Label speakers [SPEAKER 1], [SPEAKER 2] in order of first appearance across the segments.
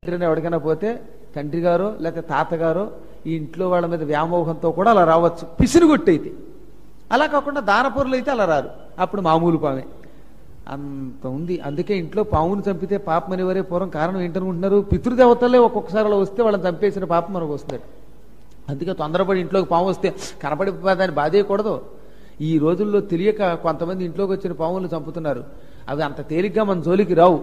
[SPEAKER 1] తండ్రిని ఎవరికైనా పోతే తండ్రి గారో లేకపోతే తాతగారో ఈ ఇంట్లో వాళ్ళ మీద వ్యామోహంతో కూడా అలా రావచ్చు, పిసినుగొట్టయితే. అలా కాకుండా దానపరులు అయితే అలా రారు, అప్పుడు మామూలు పామే అంత ఉంది. అందుకే ఇంట్లో పామును చంపితే పాపం అనేవరే పూర్వం కారణం ఏంటనుకుంటున్నారు? పితృదేవతలే ఒక్కొక్కసారి అలా వస్తే వాళ్ళని చంపేసిన పాపం మనకు వస్తుంది. అందుకే తొందరపడి ఇంట్లోకి పాము వస్తే కనపడిపోదాన్ని బాధేయకూడదు. ఈ రోజుల్లో తెలియక కొంతమంది ఇంట్లోకి వచ్చిన పాములు చంపుతున్నారు. అవి అంత తేలిగ్గా మన జోలికి రావు.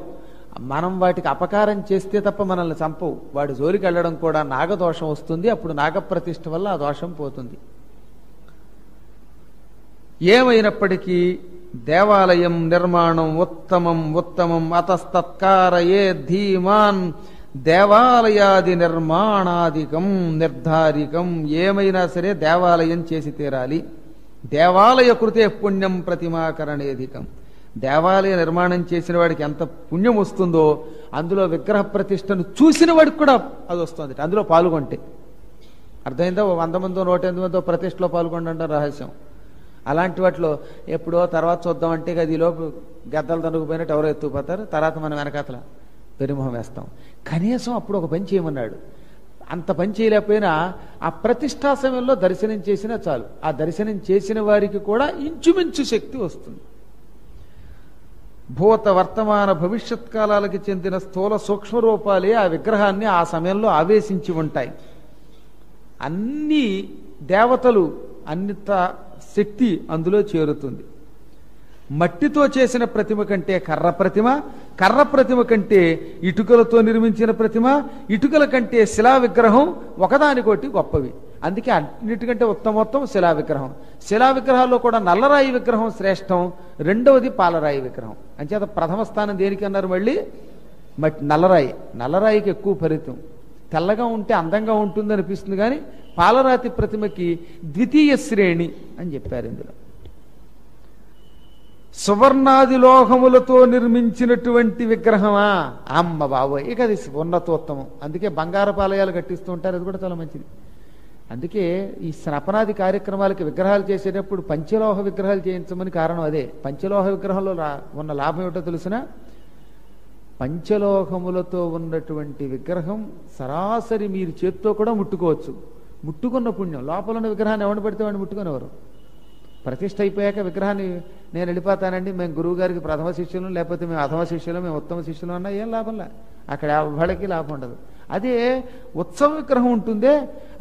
[SPEAKER 1] మనం వాటికి అపకారం చేస్తే తప్ప మనల్ని చంపవు. వాడి జోలికి వెళ్ళడం కూడా నాగదోషం వస్తుంది. అప్పుడు నాగప్రతిష్ఠ వల్ల ఆ దోషం పోతుంది. ఏమైనప్పటికీ దేవాలయం నిర్మాణం ఉత్తమం అతస్తత్కారయే ధీమాన్ దేవాలయాది నిర్మాణాధికం నిర్ధారికం. ఏమైనా సరే దేవాలయం చేసి తీరాలి. దేవాలయ కృతే పుణ్యం ప్రతిమాకరణేధికం. దేవాలయ నిర్మాణం చేసిన వాడికి ఎంత పుణ్యం వస్తుందో అందులో విగ్రహ ప్రతిష్టను చూసిన వాడికి కూడా అది వస్తుంది, అందులో పాల్గొంటే. అర్థమైందా? 100 మందో 108 మందో ప్రతిష్టలో పాల్గొంటే రహస్యం. అలాంటి వాటిలో ఎప్పుడో తర్వాత చూద్దామంటే గదిలోపు గద్దలు తనుకుపోయినట్టు ఎవరో ఎత్తుకుపోతారు, తర్వాత మనం వెనకాతల పెరుమొహం వేస్తాం. కనీసం అప్పుడు ఒక పని చేయమన్నాడు. అంత పని చేయలేకపోయినా ఆ ప్రతిష్టా సమయంలో దర్శనం చేసినా చాలు. ఆ దర్శనం చేసిన వారికి కూడా ఇంచుమించు శక్తి వస్తుంది. భూత వర్తమాన భవిష్యత్ కాలాలకి చెందిన స్థూల సూక్ష్మ రూపాలే ఆ విగ్రహాన్ని ఆ సమయంలో ఆవేశించి ఉంటాయి. అన్ని దేవతలు అన్నిత శక్తి అందులో చేరుతుంది. మట్టితో చేసిన ప్రతిమ కంటే కర్ర ప్రతిమ కంటే ఇటుకలతో నిర్మించిన ప్రతిమ, ఇటుకల కంటే శిలా విగ్రహం ఒకదానికొకటి గొప్పవి. అందుకే అన్నిటికంటే ఉత్తమోత్తం శిలా విగ్రహం. శిలా విగ్రహాల్లో కూడా నల్లరాయి విగ్రహం శ్రేష్టం, రెండవది పాలరాయి విగ్రహం. అంచేత ప్రథమ స్థానం దేనికి అన్నారు? మళ్ళీ నల్లరాయికి ఎక్కువ ఫలితం. తెల్లగా ఉంటే అందంగా ఉంటుంది అనిపిస్తుంది, కానీ పాలరాతి ప్రతిమకి ద్వితీయ శ్రేణి అని చెప్పారు ఇందులో. సువర్ణాది లోహములతో నిర్మించినటువంటి విగ్రహమా అమ్మ బాబోయ్, ఇక అది ఉన్నతోత్తమం. అందుకే బంగారపు ఆలయాలు కట్టిస్తూ ఉంటారు, అది కూడా చాలా మంచిది. అందుకే ఈ స్నపనాది కార్యక్రమాలకి విగ్రహాలు చేసేటప్పుడు పంచలోహ విగ్రహాలు చేయించమని కారణం అదే. పంచలోహ విగ్రహంలో ఉన్న లాభం ఏమిటో తెలిసిన? పంచలోహములతో ఉన్నటువంటి విగ్రహం సరాసరి మీరు చేత్తో కూడా ముట్టుకోవచ్చు. ముట్టుకున్న పుణ్యం. లోపల ఉన్న విగ్రహాన్ని ఎవరిని పడితే వాడిని ముట్టుకునేవారు. ప్రతిష్ఠ అయిపోయాక విగ్రహాన్ని నేను వెళ్ళిపోతానండి, మేము గురువు గారికి ప్రథమ శిష్యులు, లేకపోతే మేము అథమ శిష్యులు, మేము ఉత్తమ శిష్యులు అన్నా ఏం లాభంలా. అక్కడ ఎవరికి లాభం ఉండదు. అదే ఉత్సవ విగ్రహం ఉంటుందే,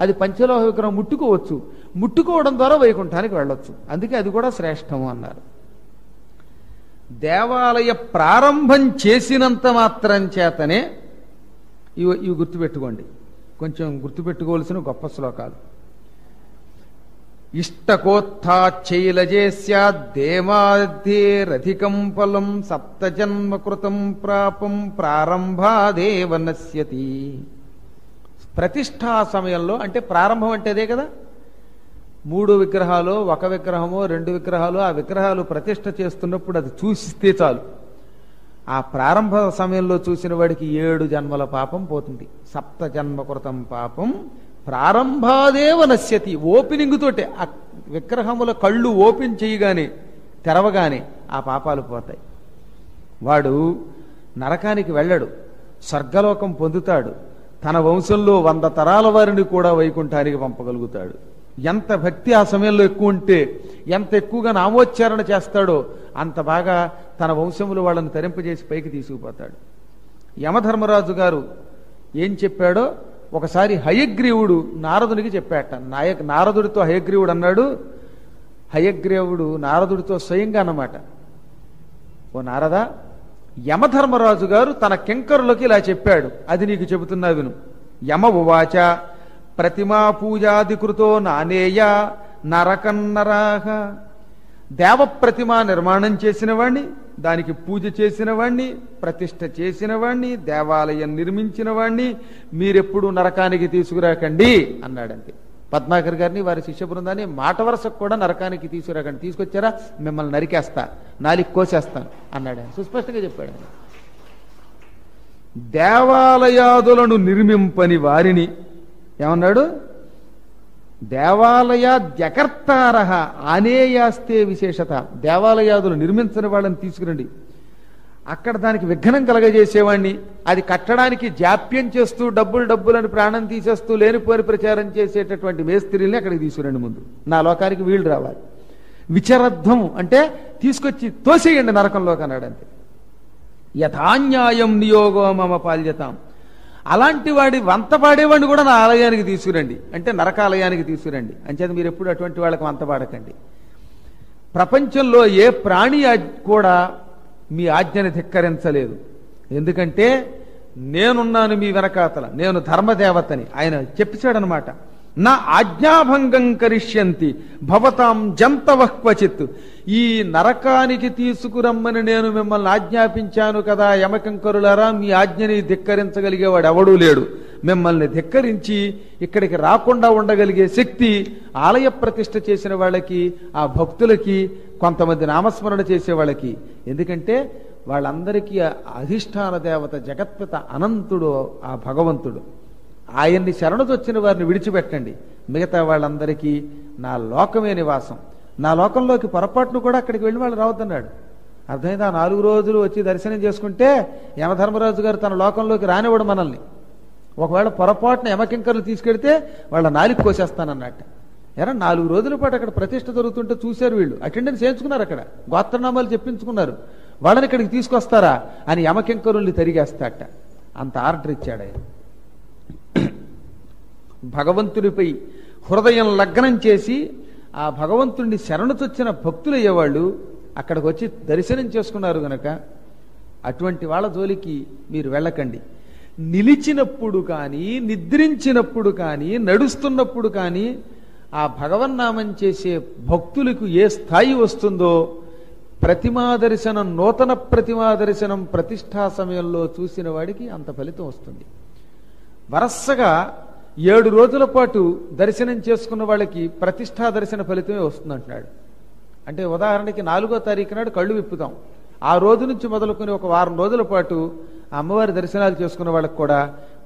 [SPEAKER 1] అది పంచలోహ విగ్రహం ముట్టుకోవచ్చు. ముట్టుకోవడం ద్వారా వైకుంఠానికి వెళ్ళొచ్చు. అందుకే అది కూడా శ్రేష్టము అన్నారు. దేవాలయ ప్రారంభం చేసినంత మాత్రం చేతనే ఇవి గుర్తుపెట్టుకోండి, కొంచెం గుర్తుపెట్టుకోవాల్సిన గొప్ప శ్లోకాలు. ఇష్టకోత్థాచ్చైలజేస్యాద్దేవాద్యేరధికం ఫలం సప్తజన్మకృతం ప్రాపం ప్రారంభాదేవ నశ్యతి. ప్రతిష్ఠా సమయంలో అంటే ప్రారంభం అంటే అదే కదా. 3 విగ్రహాలు, 1 విగ్రహమో 2 విగ్రహాలు, ఆ విగ్రహాలు ప్రతిష్ఠ చేస్తున్నప్పుడు అది చూసిస్తే చాలు. ఆ ప్రారంభ సమయంలో చూసిన వాడికి 7 జన్మల పాపం పోతుంది. సప్తజన్మకృతం పాపం ప్రారంభాదేవ నశ్యతి. ఓపెనింగ్ తోటే ఆ విగ్రహముల కళ్ళు ఓపెన్ చేయగానే, తెరవగానే ఆ పాపాలు పోతాయి. వాడు నరకానికి వెళ్ళడు, స్వర్గలోకం పొందుతాడు. తన వంశంలో 100 తరాల వారిని కూడా వైకుంఠానికి పంపగలుగుతాడు. ఎంత భక్తి ఆ సమయంలో ఎక్కువ ఉంటే, ఎంత ఎక్కువగా నామోచ్చారణ చేస్తాడో అంత బాగా తన వంశములు వాళ్ళని తరింపజేసి పైకి తీసుకుపోతాడు. యమధర్మరాజు గారు ఏం చెప్పాడో ఒకసారి హయగ్రీవుడు నారదునికి చెప్పాట. నారదుడితో హయగ్రీవుడు అన్నాడు. హయగ్రీవుడు నారదుడితో స్వయంగా అన్నమాట, ఓ నారద, యమధర్మరాజు గారు తన కింకరులకి ఇలా చెప్పాడు, అది నీకు చెబుతున్నా విను. యమ ఉవాచ ప్రతిమా పూజాధికృతో నానేయ నరకన్నరాహ. దేవప్రతిమా నిర్మాణం చేసిన వాణ్ణి, దానికి పూజ చేసిన వాణ్ణి, ప్రతిష్ఠ చేసిన వాణ్ణి, దేవాలయం నిర్మించిన వాణ్ణి మీరెప్పుడు నరకానికి తీసుకురాకండి అన్నాడంతే. పద్మాకర్ గారిని వారి శిష్య బృందాన్ని మాట వరుసకు కూడా నరకానికి తీసుకురాకండి, తీసుకొచ్చారా మిమ్మల్ని నరికేస్తా, నాలికి కోసేస్తాను అన్నాడు. సుస్పష్టంగా చెప్పాడు. దేవాలయాదులను నిర్మింపని వారిని ఏమన్నాడు? దేవాలయాద్యకర్తారః అనేయాస్తే విశేషత. దేవాలయాదులు నిర్మించని వాళ్ళని తీసుకురండి. అక్కడ దానికి విఘ్నం కలగజేసేవాడిని, అది కట్టడానికి జాప్యం చేస్తూ డబ్బులని ప్రాణం తీసేస్తూ లేనిపోని ప్రచారం చేసేటటువంటి మేస్త్రీల్ని అక్కడికి తీసుకురండి, ముందు నా లోకానికి వీళ్ళు రావాలి. విచరద్ధం అంటే తీసుకొచ్చి తోసేయండి నరకంలోకి అన్నాడు. అంతే. యథాన్యాయం నియోగో మమ పాల్యతాం, అలాంటి వాడి వంత పాడేవాడిని కూడా నా ఆలయానికి తీసుకురండి, అంటే నరకాలయానికి తీసుకురండి. అంచేత మీరు ఎప్పుడు అటువంటి వాళ్ళకి వంత పాడకండి. ప్రపంచంలో ఏ ప్రాణి కూడా మీ ఆజ్ఞని ధిక్కరించలేదు. ఎందుకంటే నేనున్నాను మీ వెనకాతల, నేను ధర్మదేవతని ఆయన చెప్పాడనమాట. నా ఆజ్ఞాభంగం కరిష్యంతి భవతాం జంతవః క్వచిత్. ఈ నరకానికి తీసుకురమ్మని నేను మిమ్మల్ని ఆజ్ఞాపించాను కదా యమకంకరులారా, మీ ఆజ్ఞని ధిక్కరించగలిగేవాడు ఎవడూ లేడు. మిమ్మల్ని ధిక్కరించి ఇక్కడికి రాకుండా ఉండగలిగే శక్తి ఆలయ ప్రతిష్ఠ చేసిన వాళ్ళకి, ఆ భక్తులకి, కొంతమంది నామస్మరణ చేసే వాళ్ళకి. ఎందుకంటే వాళ్ళందరికీ అధిష్టాన దేవత జగత్పిత అనంతుడు ఆ భగవంతుడు. ఆయన్ని శరణుతొచ్చిన వారిని విడిచిపెట్టండి, మిగతా వాళ్ళందరికీ నా లోకమే నివాసం. నా లోకంలోకి పొరపాటును కూడా అక్కడికి వెళ్ళి వాళ్ళు రావద్దన్నాడు. అర్థమైంది? ఆ 4 రోజులు వచ్చి దర్శనం చేసుకుంటే యమధర్మరాజు గారు తన లోకంలోకి రానివ్వడు మనల్ని. ఒకవేళ పొరపాటున యమకింకర్లు తీసుకెడితే వాళ్ళ నాలికి కోసేస్తానన్నట్ట. 4 రోజుల పాటు అక్కడ ప్రతిష్ఠ జరుగుతుంటే చూశారు వీళ్ళు, అటెండెన్స్ చేయించుకున్నారు, అక్కడ గోత్రనామాలు చెప్పించుకున్నారు. వాళ్ళని ఇక్కడికి తీసుకొస్తారా అని యమకింకరుల్ని తరిగేస్తాట. అంత ఆర్డర్ ఇచ్చాడు ఆయన. భగవంతుడిపై హృదయం లగ్నం చేసి ఆ భగవంతుడిని శరణుతొచ్చిన భక్తులయ్యేవాళ్ళు అక్కడికి వచ్చి దర్శనం చేసుకున్నారు గనక అటువంటి వాళ్ళ జోలికి మీరు వెళ్ళకండి. నిలిచినప్పుడు కానీ, నిద్రించినప్పుడు కానీ, నడుస్తున్నప్పుడు కానీ ఆ భగవన్నామం చేసే భక్తులకు ఏ స్థాయి వస్తుందో, ప్రతిమా దర్శనం, నూతన ప్రతిమా దర్శనం ప్రతిష్ఠా సమయంలో చూసిన వాడికి అంత ఫలితం వస్తుంది. వరసగా 7 రోజుల పాటు దర్శనం చేసుకున్న వాళ్ళకి ప్రతిష్ఠా దర్శన ఫలితమే వస్తుందంటున్నాడు. అంటే ఉదాహరణకి 4వ తారీఖు నాడు కళ్ళు విప్పుతాం, ఆ రోజు నుంచి మొదలుకొని ఒక వారం రోజుల పాటు అమ్మవారి దర్శనాలు చేసుకున్న వాళ్ళకి కూడా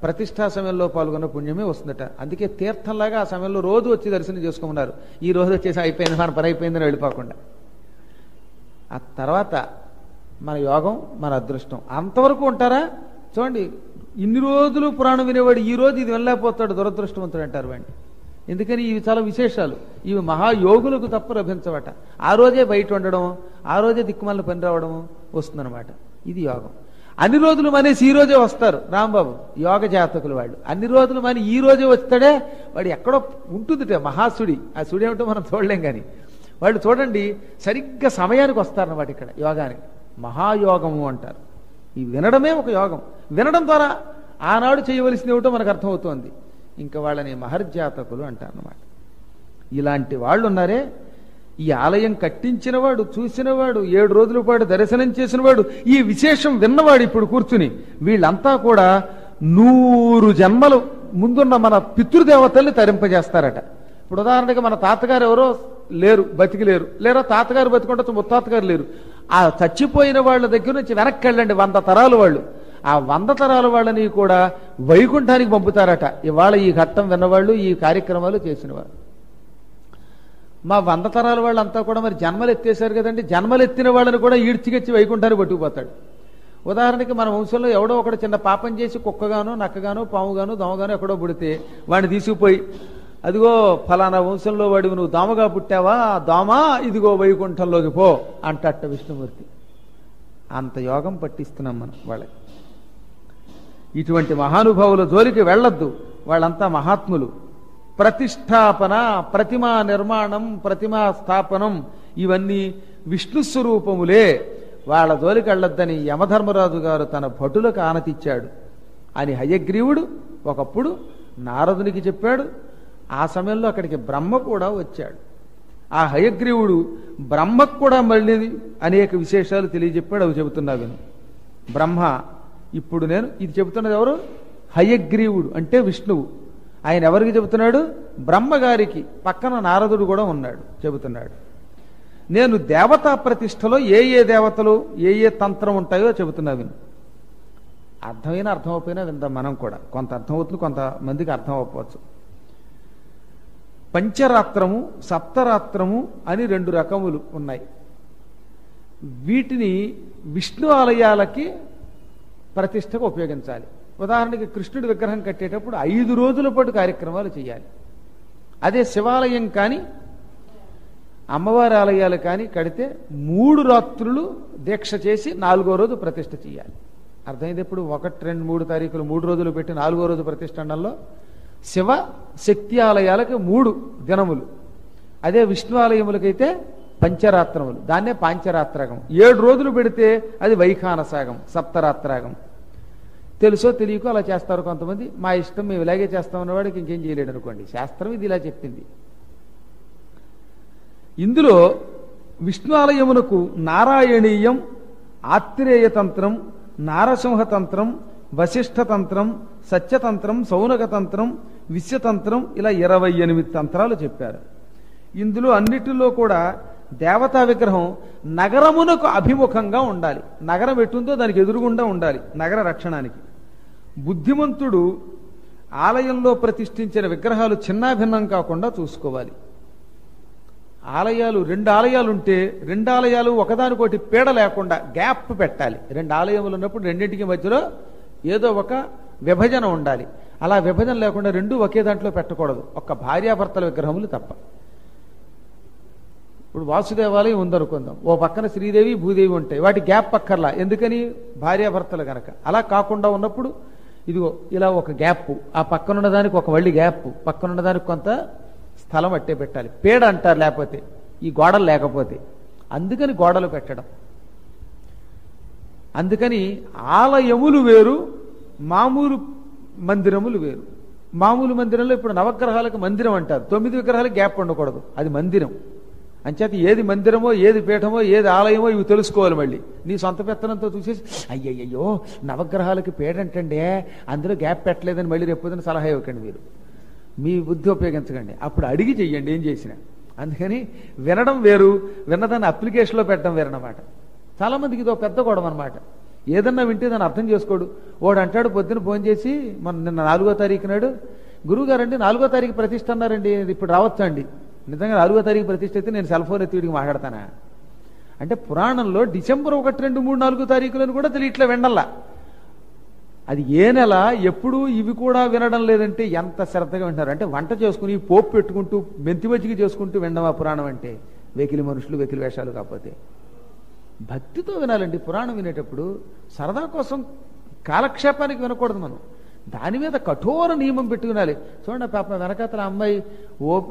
[SPEAKER 1] ప్రతిష్ఠా సమయంలో పాల్గొన్న పుణ్యమే వస్తుందట. అందుకే తీర్థంలాగా ఆ సమయంలో రోజు వచ్చి దర్శనం చేసుకోమన్నారు. ఈ రోజు వచ్చేసి అయిపోయింది, మన పని అయిపోయిందని వెళ్ళిపోకుండా. ఆ తర్వాత మన యోగం, మన అదృష్టం. అంతవరకు ఉంటారా చూడండి. ఇన్ని రోజులు పురాణం వినేవాడు ఈ రోజు ఇది వెళ్ళలేకపోతాడు, దురదృష్టవంతుడు అంటారు వాడిని. ఎందుకని ఇవి చాలా విశేషాలు, ఇవి మహాయోగులకు తప్ప లభించవట. ఆ రోజే బయట ఉండడం, ఆ రోజే దిక్కుమాలిన పని రావడం వస్తుందన్నమాట. ఇది యోగం. అన్ని రోజులు మానేసి ఈ రోజే వస్తారు రాంబాబు, యోగ జాతకులు వాళ్ళు. అన్ని రోజులు మాని ఈ రోజే వస్తాడే వాడు ఎక్కడో ఉంటుందిట మహాసుడి. ఆ సుడి ఏమిటో మనం చూడలేం. కానీ వాళ్ళు చూడండి సరిగ్గా సమయానికి వస్తారన్నమాట ఇక్కడ యోగానికి. మహాయోగము అంటారు. ఈ వినడమే ఒక యోగం. వినడం ద్వారా ఆనాడు చేయవలసింది ఏమిటో మనకు అర్థమవుతోంది. ఇంకా వాళ్ళని మహర్జాతకులు అంటారన్నమాట. ఇలాంటి వాళ్ళు ఉన్నారే, ఈ ఆలయం కట్టించినవాడు, చూసినవాడు, 7 రోజుల పాటు దర్శనం చేసినవాడు, ఈ విశేషం విన్నవాడు ఇప్పుడు కూర్చుని, వీళ్ళంతా కూడా 100 జన్మలు ముందున్న మన పితృదేవతల్ని తరింపజేస్తారట. ఇప్పుడు ఉదాహరణకి మన తాతగారు ఎవరో లేరు, బతికి లేరు, లేదా తాతగారు బతికుంటే ముత్తాతగారు లేరు. ఆ చచ్చిపోయిన వాళ్ళ దగ్గర నుంచి వెనక్కి వెళ్ళండి 100 తరాలు వాళ్ళు. ఆ 100 తరాల వాళ్ళని కూడా వైకుంఠానికి పంపుతారట. ఇవాళ ఈ ఘట్టం విన్నవాళ్ళు, ఈ కార్యక్రమాలు చేసినవాళ్ళు. మా 100 తరాల వాళ్ళంతా కూడా మరి జన్మలు ఎత్తేసారు కదండి. జన్మలు ఎత్తిన వాళ్ళని కూడా ఈడ్చికెచ్చి వైకుంఠానికి పట్టుకుపోతాడు. ఉదాహరణకి మన వంశంలో ఎవడో ఒకడు చిన్న పాపం చేసి కుక్కగానో, నక్కగానో, పాముగానో, దోమగానో ఎక్కడో పుడితే వాడిని తీసుకుపోయి, అదిగో ఫలానా వంశంలో వాడివి, నువ్వు దోమగా పుట్టావా, దోమా ఇదిగో వైకుంఠంలోకి పో అంటట్ట విష్ణుమూర్తి. అంత యోగం పట్టిస్తున్నాం మనం వాళ్ళకి. ఇటువంటి మహానుభావుల జోలికి వెళ్ళొద్దు, వాళ్ళంతా మహాత్ములు. ప్రతిష్టాపన, ప్రతిమా నిర్మాణం, ప్రతిమా స్థాపనం ఇవన్నీ విష్ణు స్వరూపములే. వాళ్ళ జోలికి వెళ్ళొద్దని యమధర్మరాజు గారు తన భటులకు ఆనతిచ్చాడు అని హయగ్రీవుడు ఒకప్పుడు నారదునికి చెప్పాడు. ఆ సమయంలో అక్కడికి బ్రహ్మ కూడా వచ్చాడు. ఆ హయగ్రీవుడు బ్రహ్మకు కూడా మళ్ళీ అనేక విశేషాలు తెలియజెప్పాడు. అవి చెబుతున్నా విను. బ్రహ్మ ఇప్పుడు నేను ఇది చెబుతున్నది ఎవరు? హయగ్రీవుడు అంటే విష్ణువు. ఆయన ఎవరికి చెబుతున్నాడు? బ్రహ్మగారికి. పక్కన నారదుడు కూడా ఉన్నాడు, చెబుతున్నాడు. నేను దేవతా ప్రతిష్టలో ఏ ఏ దేవతలు, ఏ ఏ తంత్రం ఉంటాయో చెబుతున్నా విను. అర్థమైనా అర్థం అవ్వకపోయినా విందాం మనం కూడా. కొంత అర్థమవుతుంది, కొంతమందికి అర్థం అవ్వకపోవచ్చు. పంచరాత్రము, సప్తరాత్రము అని 2 రకములు ఉన్నాయి. వీటిని విష్ణు ఆలయాలకి ప్రతిష్టకు ఉపయోగించాలి. ఉదాహరణకి కృష్ణుడి విగ్రహం కట్టేటప్పుడు 5 రోజుల పాటు కార్యక్రమాలు చేయాలి. అదే శివాలయం కానీ అమ్మవారి ఆలయాలు కానీ కడితే 3 రాత్రులు దీక్ష చేసి 4వ రోజు ప్రతిష్ఠ చేయాలి. అర్థమైంది? ఇప్పుడు 1, 2, 3 తారీఖులు 3 రోజులు పెట్టి 4వ రోజు ప్రతిష్ఠ అనడంలో శివ శక్తి ఆలయాలకు 3 దినములు, అదే విష్ణు ఆలయములకైతే పంచరాత్రములు, దాన్నే పాంచరాత్రగం. 7 రోజులు పెడితే అది వైఖానసాగం, సప్తరాత్రాగం. తెలుసో తెలియకో అలా చేస్తారు కొంతమంది. మా ఇష్టం, మేము ఇలాగే చేస్తామన్న వాడికి ఇంకేం చేయలేడు అనుకోండి. శాస్త్రం ఇది ఇలా చెప్పింది. ఇందులో విష్ణు ఆలయమునకు నారాయణీయం, ఆత్రేయతంత్రం, నారసింహతంత్రం, వశిష్ఠతంత్రం, సత్యతంత్రం, సౌనకతంత్రం, విశ్వతంత్రం, ఇలా 28 తంత్రాలు చెప్పారు. ఇందులో అన్నిటిలో కూడా దేవతా విగ్రహం నగరమునకు అభిముఖంగా ఉండాలి. నగరం ఎట్టుందో దానికి ఎదురుగుండా ఉండాలి నగర రక్షణానికి. బుద్ధిమంతుడు ఆలయంలో ప్రతిష్ఠించిన విగ్రహాలు చిన్నాభిన్నం కాకుండా చూసుకోవాలి. ఆలయాలు 2 ఆలయాలు ఉంటే 2 ఆలయాలు ఒకదానికోటి పీడ లేకుండా గ్యాప్ పెట్టాలి. 2 ఆలయములు ఉన్నప్పుడు రెండింటికి మధ్యలో ఏదో ఒక విభజన ఉండాలి. అలా విభజన లేకుండా 2 ఒకే దాంట్లో పెట్టకూడదు, ఒక్క భార్యాభర్తల విగ్రహములు తప్ప. ఇప్పుడు వాసుదేవాలయం ఉందనుకుందాం, ఓ పక్కన శ్రీదేవి భూదేవి ఉంటాయి, వాటి గ్యాప్ పక్కర్లా. ఎందుకని? భార్యాభర్తలు గనక. అలా కాకుండా ఉన్నప్పుడు ఇదిగో ఇలా ఒక గ్యాప్, ఆ పక్కనున్న దానికి ఒక వళ్ళి గ్యాప్, పక్కనున్న దానికి కొంత స్థలం అట్టే పెట్టాలి. పేడ అంటారు లేకపోతే, ఈ గోడలు లేకపోతే. అందుకని గోడలు పెట్టడం. అందుకని ఆలయములు వేరు, మామూలు మందిరములు వేరు. మామూలు మందిరంలో ఇప్పుడు నవగ్రహాలకు మందిరం అంటారు, 9 విగ్రహాలకు గ్యాప్ ఉండకూడదు, అది మందిరం. అంచేత ఏది మందిరమో, ఏది పీఠమో, ఏది ఆలయమో ఇవి తెలుసుకోవాలి. మళ్ళీ నీ సొంత పెత్తనంతో చూసేసి అయ్యయ్యో నవగ్రహాలకి పేడంటండే అందులో గ్యాప్ పెట్టలేదని మళ్ళీ రేపొద్దున సలహా ఇవ్వకండి. మీరు మీ బుద్ధి ఉపయోగించకండి, అప్పుడు అడిగి చెయ్యండి ఏం చేసినా. అందుకని వినడం వేరు, విన్నదాన్ని అప్లికేషన్లో పెట్టడం వేరన్నమాట. చాలామందికి ఇది ఒక పెద్ద గొడవ అనమాట. ఏదన్నా వింటే దాన్ని అర్థం చేసుకోడు. వాడు అంటాడు పొద్దున ఫోన్ చేసి, నిన్న 4వ తారీఖు నాడు గురువుగారండి 4వ తారీఖు ప్రతిష్ఠ అన్నారండి, ఇప్పుడు రావచ్చా అండి? నిజంగా 4వ తారీఖు ప్రతిష్ఠ అయితే నేను సెల్ ఫోన్ ఎత్తి వీడికి మాట్లాడతానా అంటే, పురాణంలో డిసెంబర్ 1, 2, 3, 4 తారీఖులను కూడా తెలియట్లే వినల్లా. అది ఏ నెల ఎప్పుడు ఇవి కూడా వినడం లేదంటే ఎంత శ్రద్ధగా వింటారు అంటే, వంట చేసుకుని పోపు పెట్టుకుంటూ మెంతి మజ్జిగ చేసుకుంటూ వినవా పురాణం అంటే? వెకిలి మనుషులు, వెకిలి వేషాలు. కాకపోతే భక్తితో వినాలండి పురాణం. వినేటప్పుడు సరదా కోసం కాలక్షేపానికి వినకూడదు. మనం దాని మీద కఠోర నియమం పెట్టుకునాలి. చూడండి పాప వెనకాతల అమ్మాయి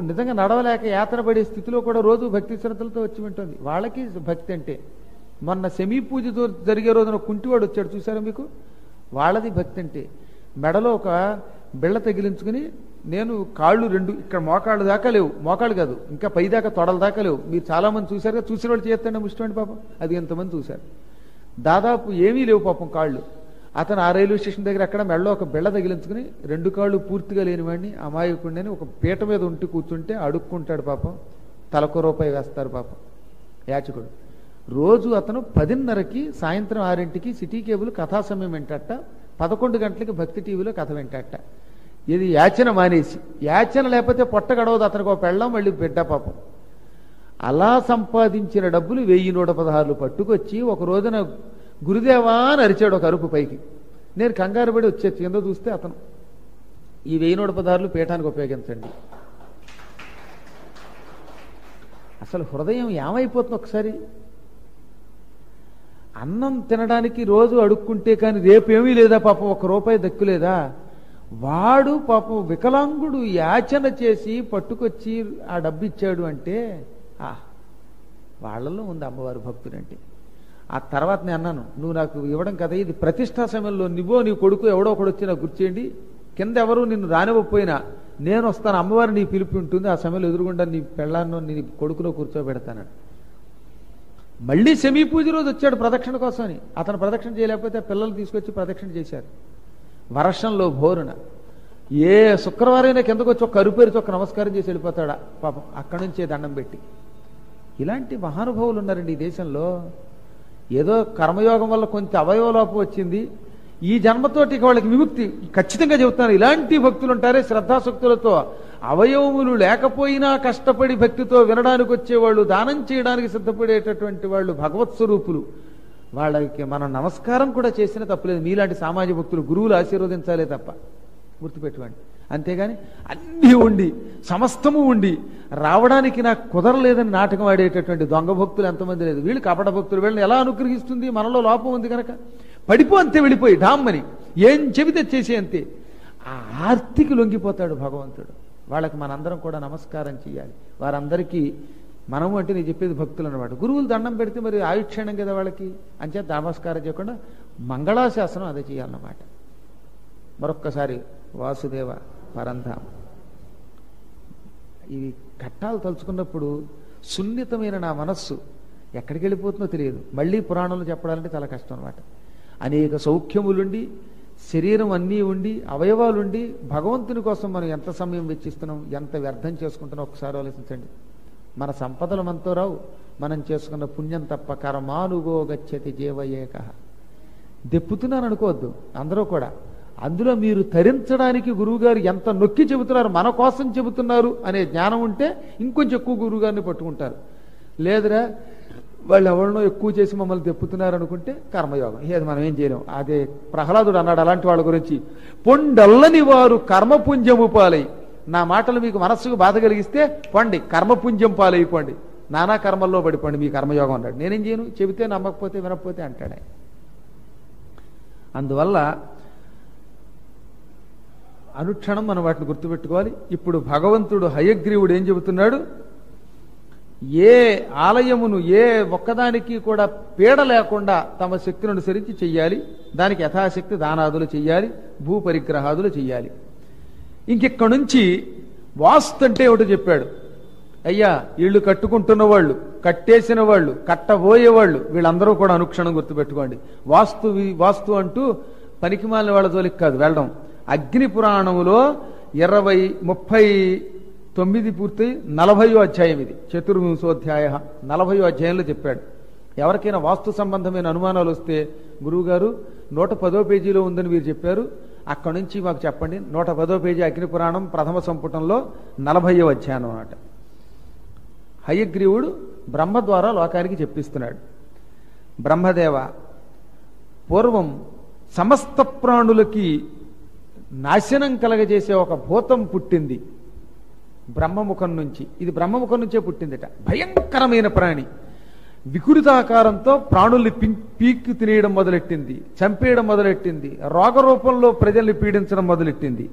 [SPEAKER 1] నిజంగా నడవలేక యాత్ర పడే స్థితిలో కూడా రోజు భక్తి శ్రద్ధలతో వచ్చి వింటుంది. వాళ్ళకి భక్తి అంటే. మొన్న సెమీ పూజ జరిగే రోజున కుంటివాడు వచ్చాడు, చూసారా మీకు? వాళ్ళది భక్తి అంటే. మెడలో ఒక బిళ్ళ తగిలించుకుని, నేను కాళ్ళు 2 ఇక్కడ మోకాళ్ళు దాకా లేవు, మోకాళ్ళు కాదు ఇంకా పైదాకా తొడల దాకా లేవు. మీరు చాలా మంది చూశారుగా, చూసిన వాళ్ళు చేస్తండి ముష్టండి పాపం. అది ఎంతమంది చూశారు. దాదాపు ఏమీ లేవు పాపం కాళ్ళు. అతను ఆ రైల్వే స్టేషన్ దగ్గర అక్కడ మెడలో ఒక బిళ్ళ తగిలించుకుని 2 కాళ్ళు పూర్తిగా లేనివాడిని, అమాయకుడిని ఒక పీట మీద ఉండి కూర్చుంటే అడుక్కుంటాడు పాపం. తలకు రూపాయి వేస్తారు పాపం యాచకుడు. రోజు అతను 10:30కి సాయంత్రం 6ంటికి సిటీ కేబుల్ కథా సమయం వింటట, 11 గంటలకి భక్తి టీవీలో కథ వింటట. ఇది యాచన మానేసి. యాచన లేకపోతే పొట్ట గడవదు అతనికి. ఒక పెళ్ళం మళ్ళీ బిడ్డ పాపం. అలా సంపాదించిన డబ్బులు 1116 పట్టుకొచ్చి ఒక రోజున గురుదేవా అని అరిచాడు ఒక అరుపు పైకి. నేను కంగారు పడి వచ్చే కింద చూస్తే అతను, ఈ 1116 పీఠానికి ఉపయోగించండి. అసలు హృదయం ఏమైపోతుంది ఒకసారి. అన్నం తినడానికి రోజు అడుక్కుంటే కానీ రేపేమీ లేదా పాపం, 1 రూపాయి దక్కులేదా? వాడు పాపం వికలాంగుడు యాచన చేసి పట్టుకొచ్చి ఆ డబ్బు ఇచ్చాడు అంటే వాళ్ళలో ఉంది అమ్మవారి భక్తుడంటే. ఆ తర్వాత నేను అన్నాను, నువ్వు నాకు ఇవ్వడం కదా ఇది ప్రతిష్టా సమయంలో నువ్వో నీ కొడుకు ఎవడో ఒకడు వచ్చి నాకు గుర్చేయండి, కింద ఎవరు నిన్ను రానివ్వకపోయినా నేను వస్తాను, అమ్మవారు నీ పిలిపి ఉంటుంది, ఆ సమయంలో ఎదురుగుండా నీ పెళ్ళాన్నో నీ కొడుకులో కూర్చోబెడతాను. మళ్ళీ సెమీ పూజ రోజు వచ్చాడు ప్రదక్షిణ కోసమని. అతను ప్రదక్షిణ చేయలేకపోతే పిల్లలు తీసుకొచ్చి ప్రదక్షిణ చేశారు వర్షంలో భోరున. ఏ శుక్రవారైనా కిందకు వచ్చి ఒక కరుపేరుచి ఒక నమస్కారం చేసి వెళ్ళిపోతాడా పాపం, అక్కడి నుంచే దండం పెట్టి. ఇలాంటి మహానుభావులు ఉన్నారండి ఈ దేశంలో. ఏదో కర్మయోగం వల్ల కొంచెం అవయవలోపం వచ్చింది, ఈ జన్మతోటి ఇక వాళ్ళకి విముక్తి ఖచ్చితంగా చెబుతున్నారు. ఇలాంటి భక్తులు ఉంటారే శ్రద్ధాశక్తులతో అవయవములు లేకపోయినా కష్టపడి భక్తితో వినడానికి వచ్చేవాళ్ళు, దానం చేయడానికి సిద్ధపడేటటువంటి వాళ్ళు భగవత్ స్వరూపులు. వాళ్ళకి మనం నమస్కారం కూడా చేసినా తప్పులేదు. మీలాంటి సామాజిక భక్తులు గురువులు ఆశీర్వదించాలే తప్ప, గుర్తుపెట్టుకోండి. అంతేగాని అన్నీ ఉండి సమస్తము ఉండి రావడానికి నాకు కుదరలేదని నాటకం ఆడేటటువంటి దొంగ భక్తులు ఎంతమంది లేదు. వీళ్ళు కపట భక్తులు. వీళ్ళని ఎలా అనుగ్రహిస్తుంది? మనలో లోపం ఉంది కనుక పడిపో అంతే, వెళ్ళిపోయి ఢామ్మని ఏం చెబితే చేసే అంతే. ఆ ఆర్తికి లొంగిపోతాడు భగవంతుడు. వాళ్ళకి మనందరం కూడా నమస్కారం చేయాలి. వారందరికీ మనము అంటే నేను చెప్పేది భక్తులు అన్నమాట. గురువులు దండం పెడితే మరి ఆయుక్షణం కదా వాళ్ళకి, అంచేత నమస్కారం చేయకుండా మంగళాశాసనం అదే చేయాలన్నమాట. మరొక్కసారి వాసుదేవ పరంధామ. ఇవి ఘట్టాలు తలుచుకున్నప్పుడు సున్నితమైన నా మనస్సు ఎక్కడికి వెళ్ళిపోతుందో తెలియదు. మళ్ళీ పురాణంలో చెప్పడాలంటే చాలా కష్టం అనమాట. అనేక సౌఖ్యములుండి, శరీరం అన్నీ ఉండి, అవయవాలుండి భగవంతుని కోసం మనం ఎంత సమయం వెచ్చిస్తున్నాం, ఎంత వ్యర్థం చేసుకుంటున్నాం ఒకసారి ఆలోచించండి. మన సంపదలు మనతో రావు, మనం చేసుకున్న పుణ్యం తప్ప. కర్మానుగో గచ్చతి జీవయేక. దెప్పుతున్నాను అనుకోవద్దు అందరూ కూడా. అందులో మీరు తరించడానికి గురువుగారు ఎంత నొక్కి చెబుతున్నారు, మన కోసం చెబుతున్నారు అనే జ్ఞానం ఉంటే ఇంకొంచెం ఎక్కువ గురువుగారిని పట్టుకుంటారు. లేదురా వాళ్ళు ఎవరినో ఎక్కువ చేసి మమ్మల్ని తెప్పుతున్నారు అనుకుంటే కర్మయోగం. ఏది మనం ఏం చేయలేం. అదే ప్రహ్లాదుడు అన్నాడు అలాంటి వాళ్ళ గురించి, పొండల్లని వారు కర్మపుంజము పాలై. నా మాటలు మీకు మనస్సుకు బాధ కలిగిస్తే పండి కర్మపుంజం పాలైపోండి, నానా కర్మల్లో పడిపోండి, మీ కర్మయోగం అన్నాడు. నేనేం చేయను, చెబితే నమ్మకపోతే వినకపోతే అంటాడే. అందువల్ల అనుక్షణం మనం వాటిని గుర్తుపెట్టుకోవాలి. ఇప్పుడు భగవంతుడు హయగ్రీవుడు ఏం చెబుతున్నాడు? ఏ ఆలయమును ఏ ఒక్కదానికి కూడా పీడ లేకుండా తమ శక్తిని అనుసరించి చెయ్యాలి. దానికి యథాశక్తి దానాదులు చెయ్యాలి, భూ పరిగ్రహాదులు చెయ్యాలి. ఇంకెక్కడి నుంచి వాస్తు అంటే ఏమిటో చెప్పాడు. అయ్యా ఇళ్ళు కట్టుకుంటున్న వాళ్ళు, కట్టేసిన వాళ్ళు, కట్టబోయేవాళ్ళు వీళ్ళందరూ కూడా అనుక్షణం గుర్తుపెట్టుకోండి. వాస్తు అంటూ పనికిమాలిన వాళ్ళ జోలికి కాదు వెళ్ళడం. అగ్ని పురాణములో 39 పూర్తి 40వ అధ్యాయం ఇది. చతుర్వింశోధ్యాయ 40వ అధ్యాయంలో చెప్పాడు. ఎవరికైనా వాస్తు సంబంధమైన అనుమానాలు వస్తే, గురువుగారు 110వ పేజీలో ఉందని మీరు చెప్పారు, అక్కడి నుంచి మాకు చెప్పండి. 110వ పేజీ అగ్ని పురాణం ప్రథమ సంపుటంలో 40వ అధ్యాయం అన్నమాట. హయగ్రీవుడు బ్రహ్మ ద్వారా లోకానికి చెప్పిస్తున్నాడు. బ్రహ్మదేవ, పూర్వం సమస్త ప్రాణులకి నాశనం కలగజేసే ఒక భూతం పుట్టింది బ్రహ్మముఖం నుంచి. ఇది బ్రహ్మముఖం నుంచే పుట్టిందిట. భయంకరమైన ప్రాణి. వికృతాకారంతో ప్రాణుల్ని పీక్కు తినేయడం మొదలెట్టింది, చంపేయడం మొదలెట్టింది, రోగరూపంలో ప్రజల్ని పీడించడం మొదలెట్టింది.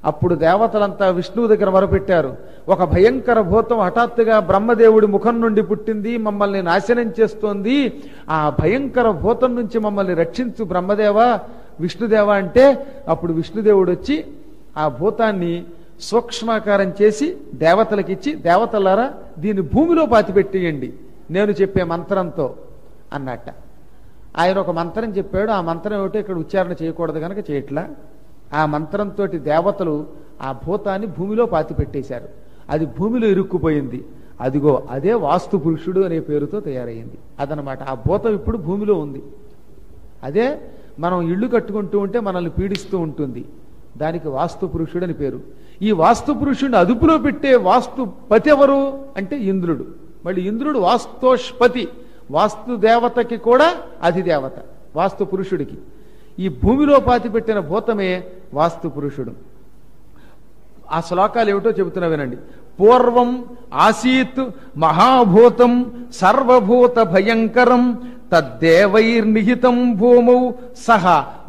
[SPEAKER 1] అప్పుడు దేవతలంతా విష్ణువు దగ్గర మొరపెట్టారు. ఒక భయంకర భూతం హఠాత్తుగా బ్రహ్మదేవుడి ముఖం నుండి పుట్టింది, మమ్మల్ని నాశనం చేస్తోంది. ఆ భయంకర భూతం నుంచి మమ్మల్ని రక్షించు బ్రహ్మదేవ, విష్ణుదేవ అంటే అప్పుడు విష్ణుదేవుడు వచ్చి ఆ భూతాన్ని సూక్ష్మాకారం చేసి దేవతలకిచ్చి, దేవతలారా దీన్ని భూమిలో పాతిపెట్టేయండి నేను చెప్పే మంత్రంతో అన్నట్ట. ఆయన ఒక మంత్రం చెప్పాడు. ఆ మంత్రం ఏమిటో ఇక్కడ ఉచ్చారణ చేయకూడదు కనుక చేయట్లా. ఆ మంత్రంతో దేవతలు ఆ భూతాన్ని భూమిలో పాతిపెట్టేశారు. అది భూమిలో ఇరుక్కుపోయింది. అదిగో అదే వాస్తు పురుషుడు అనే పేరుతో తయారైంది. అదనమాట ఆ భూతం ఇప్పుడు భూమిలో ఉంది. అదే మనం ఇళ్ళు కట్టుకుంటూ ఉంటే మనల్ని పీడిస్తూ ఉంటుంది. దానికి వాస్తు పురుషుడు అని పేరు. ఈ వాస్తు పురుషుడిని అదుపులో పెట్టే వాస్తు పతి ఎవరు అంటే ఇంద్రుడు. మళ్ళీ ఇంద్రుడు వాస్తోష్పతి, వాస్తు దేవతకి కూడా అధిదేవత, వాస్తు పురుషుడికి. ఈ భూమిలో పాతిపెట్టిన భూతమే వాస్తు పురుషుడు. ఆ శ్లోకాలు ఏమిటో చెబుతున్నా వినండి. పూర్వం ఆసీత్ మహాభూతం సర్వభూత భయంకరం తద్దేవైర్నిహితం భూమౌ సహ